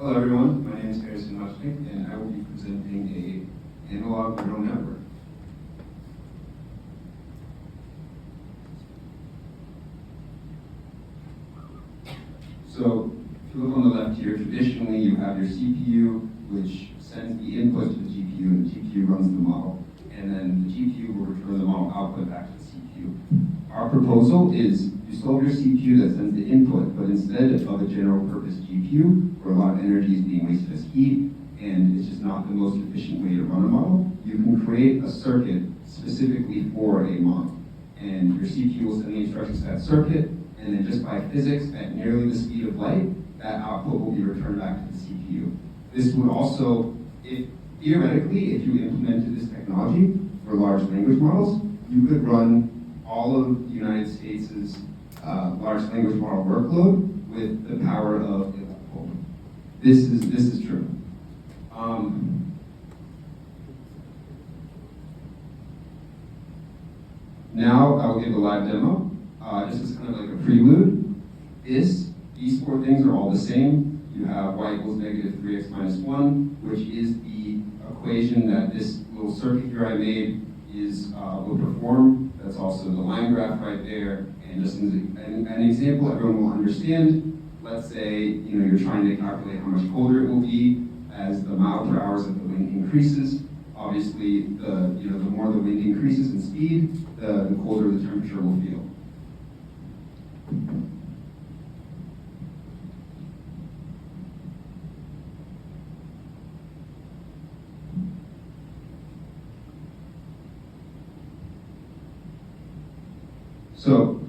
Hello everyone, my name is Muchnic, and I will be presenting a analog neural network. So, if you look on the left here, traditionally you have your CPU, which sends the input to the GPU, and the GPU runs the model. And then the GPU will return the model output back to the CPU. Our proposal is you still have your CPU that sends the input, but instead of a general purpose GPU, where a lot of energy is being wasted as heat, and it's just not the most efficient way to run a model, you can create a circuit specifically for a model. And your CPU will send the instructions to that circuit, and then just by physics, at nearly the speed of light, that output will be returned back to the CPU. This would also, theoretically, if you implemented this technology for large language models, you could run all of the United States' large language model workload with the power of a light bulb. This is true. Now I will give a live demo. Just as kind of like a prelude. These four things are all the same. You have y equals negative 3x minus 1, which is the equation that this little circuit here I made will perform. That's also the line graph right there. And just an example everyone will understand. Let's say you're trying to calculate how much colder it will be as the mile per hour of the wind increases. Obviously, the more the wind increases in speed, the colder the temperature will feel. So,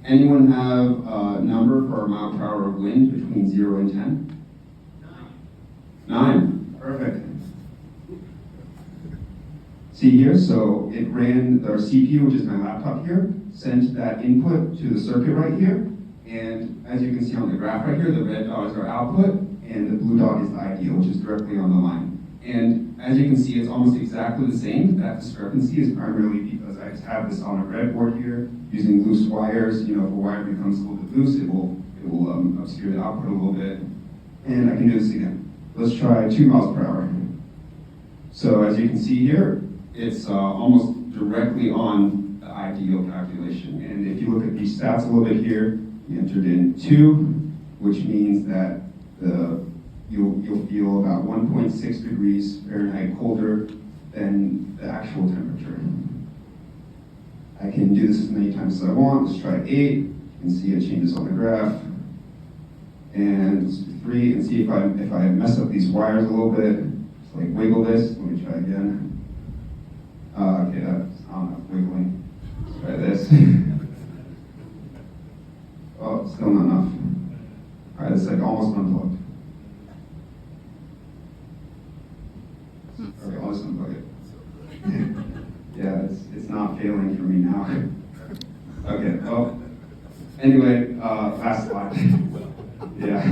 anyone have a number for a mile per hour of wind between 0 and 10? 9. Perfect. See here, so it ran our CPU, which is my laptop here, sent that input to the circuit right here, and as you can see on the graph right here, the red dot is our output, and the blue dot is the ideal, which is directly on the line. And as you can see, it's almost exactly the same. That discrepancy is primarily because I just have this on a breadboard here, using loose wires. If a wire becomes a little bit loose, it will obscure the output a little bit. And I can do this again. Let's try 2 miles per hour. So as you can see here, it's almost directly on the ideal calculation. And if you look at these stats a little bit here, you entered in 2, which means that you'll feel about 1.6 degrees Fahrenheit colder than the actual temperature. I can do this as many times as I want. Let's try 8. You can see it changes on the graph. And let's do 3 and see if I mess up these wires a little bit. Just like wiggle this. Let me try again. Okay, that's not enough wiggling. Let's try this. Oh, still not enough. All right, it's like almost unplugged. Okay, I'll just unplug it. Yeah, it's not failing for me now. Okay, well, anyway, last slide. Yeah.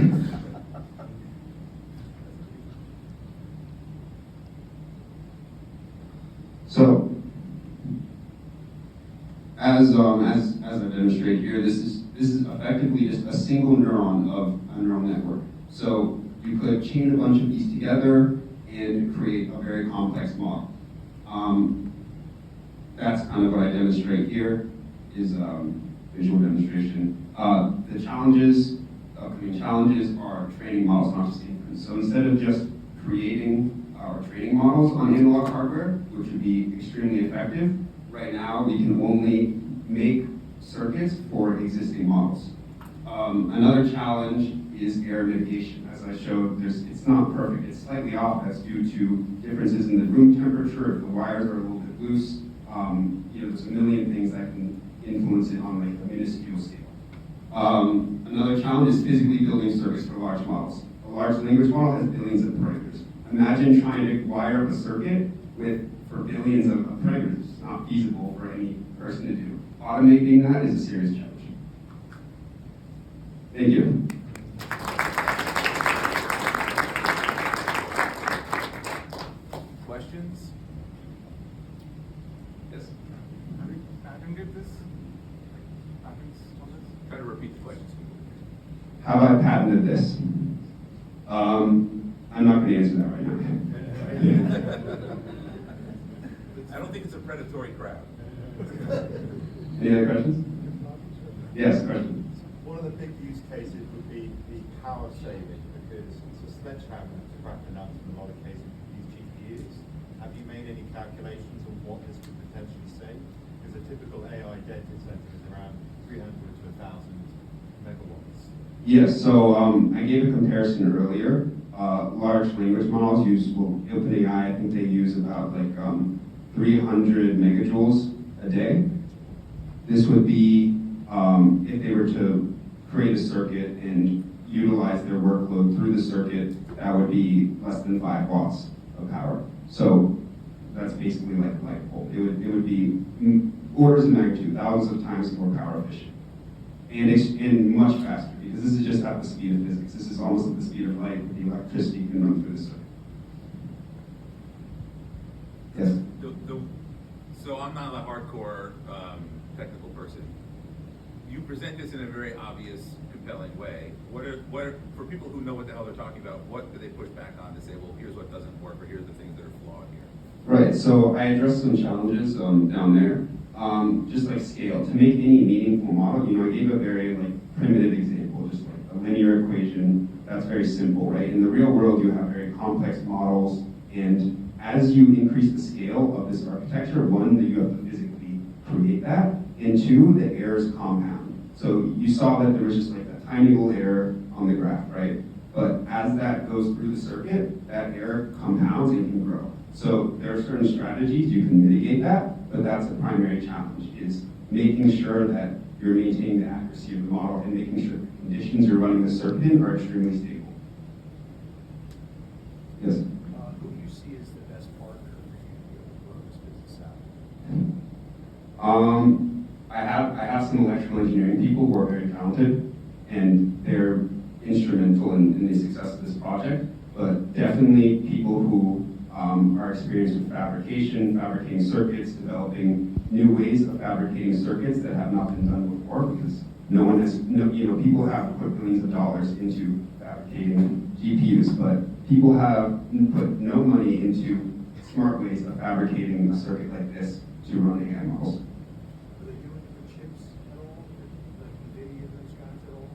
So, as I demonstrate here, this is effectively just a single neuron of a neural network. So you could chain a bunch of these together and create a very complex model. That's kind of what I demonstrate here, is visual demonstration. The upcoming challenges are training models, not just inference. So instead of just creating or training models on analog hardware, which would be extremely effective, right now we can only make circuits for existing models. Another challenge is error mitigation. As I showed, it's not perfect. It's slightly off. That's due to differences in the room temperature. If the wires are a little bit loose, there's a million things that can influence it on like a minuscule scale. Another challenge is physically building circuits for large models. A large language model has billions of parameters. Imagine trying to wire up a circuit for billions of parameters. It's not feasible for any person to do. Automating that is a serious challenge. Thank you. Questions? Yes. Have you patented this? Patents on this? Try to repeat the questions. Have I patented this? I'm not going to answer that right now. I don't think it's a predatory crowd. Any other questions? Yes, question. One of the big use cases would be the power saving, because it's a sledgehammer to crack the nuts in a lot of cases with these GPUs. Have you made any calculations on what this could potentially save? Because a typical AI data center is around 300 to 1,000 megawatts. Yes, so I gave a comparison earlier. Large language models use, well, OpenAI, I think they use about like 300 megajoules a day. This would be if they were to create a circuit and utilize their workload through the circuit, that would be less than 5 watts of power. So that's basically like a light bulb. It would be orders of magnitude, thousands of times more power efficient. And much faster, because this is just at the speed of physics. This is almost at the speed of light with the electricity you can run through the circuit. Yes? So I'm not a hardcore technical person. You present this in a very obvious, compelling way. What are, for people who know what the hell they're talking about, what do they push back on to say, well, here's what doesn't work, or here's the things that are flawed here? Right, so I addressed some challenges down there. Just like scale, to make any meaningful model, I gave a very primitive example, just like a linear equation, that's very simple, right? In the real world, you have very complex models, and as you increase the scale of this architecture, one, that you have to physically create that, and two, the errors compound. So you saw that there was just like a tiny little error on the graph, right? But as that goes through the circuit, that error compounds and can grow. So there are certain strategies you can mitigate that, but that's a primary challenge, is making sure that you're maintaining the accuracy of the model and making sure the conditions you're running the circuit in are extremely stable. Yes? Who do you see as the best partner for you to be able to grow this business out? I have some electrical engineering people who are very talented, and they're instrumental in the success of this project, but definitely people who are experienced with fabricating circuits, developing new ways of fabricating circuits that have not been done before, because no one has, people have put billions of dollars into fabricating GPUs, but people have put no money into smart ways of fabricating a circuit like this to run AI models. Are they doing it with chips at all? Like NVIDIA, those guys at all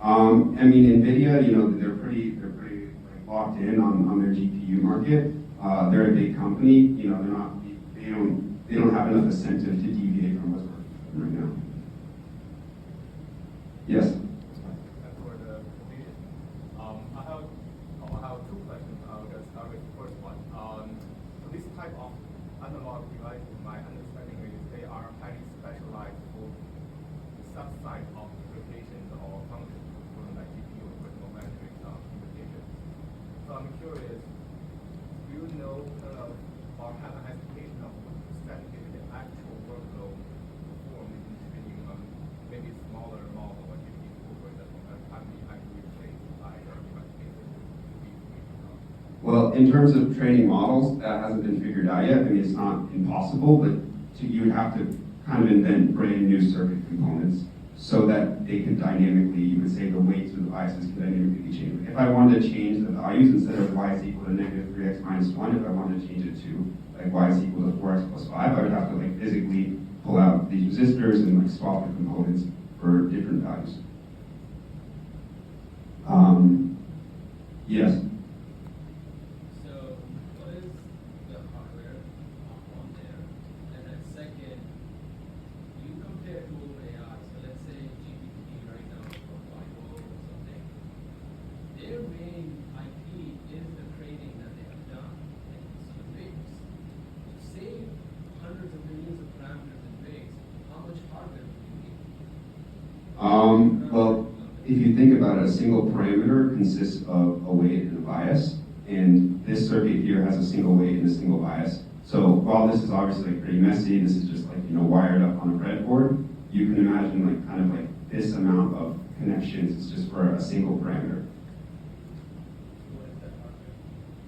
currently? I mean, NVIDIA, they're pretty locked in on their GPU market. They're a big company. They don't have enough incentive to deviate from what's working right now. Yes. For the meeting. I have two questions. I'll just start with the first one. So this type of analog devices, my understanding is they are highly specialized for the subset of applications or functions, like GPU or trigonometric computation. So I'm curious, do you know or have an estimation of what percentage of the actual workload performed in training maybe smaller model or GPU, for example, that can be actually replaced by Well, in terms of training models, that hasn't been figured out yet. I mean, it's not impossible, but you would have to kind of invent brand new circuit components so that they could dynamically, you would say the weights of the devices could dynamically be changed. If I wanted to change the values, instead of y is equal to negative 3x minus 1, if I wanted to change it to y is equal to 4x plus 5, I would have to physically pull out these resistors and swap the components for different values. Yes? So what is the hardware on there? And then second, you compare to AI, so let's say GPT right now or Bible or something. Their main IP is the training that they have done. And so the base, to save hundreds of millions of parameters in base, how much hardware do you need? Well, if you think about it, a single parameter consists of a weight and a bias, and this circuit here has a single weight and a single bias. So while this is obviously pretty messy, this is just wired up on a breadboard, you can imagine this amount of connections is just for a single parameter. What is that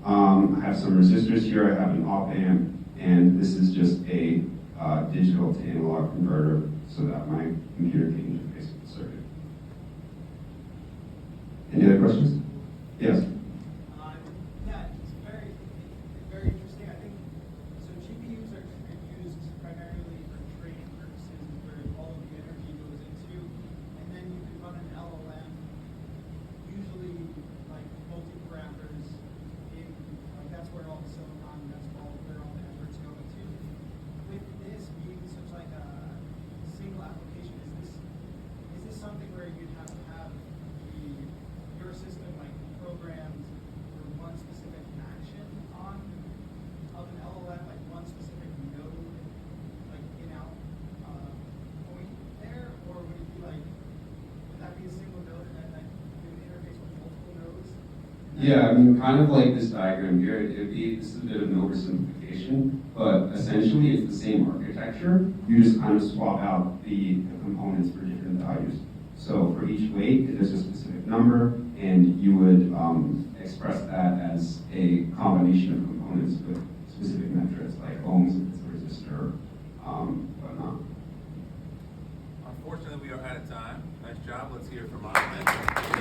hardware? I have some resistors here, I have an op amp, and this is just a digital to analog converter so that my computer can interface with the circuit. Any other questions? Yes. Yeah, it's very interesting. I think, so GPUs are used primarily for training purposes, where all of the energy goes into, and then you could run an LLM, usually like multi-parameters in, like that's where all the silicon, where all the efforts go into. With this being such like a single application, is this something where you'd have to have your system like programmed for one specific action of an LLM, like one specific node, like in-out point there, or would it be like, would that be a single node and then like it would interface with multiple nodes? Yeah, I mean, kind of like this diagram here, this is a bit of an oversimplification, but essentially it's the same architecture. You just kind of swap out the components for different values. So for each weight, there's a specific number, and you would express that as a combination of components with specific metrics like ohms if it's a resistor, whatnot. Unfortunately, we are out of time. Nice job. Let's hear it from Mohammed.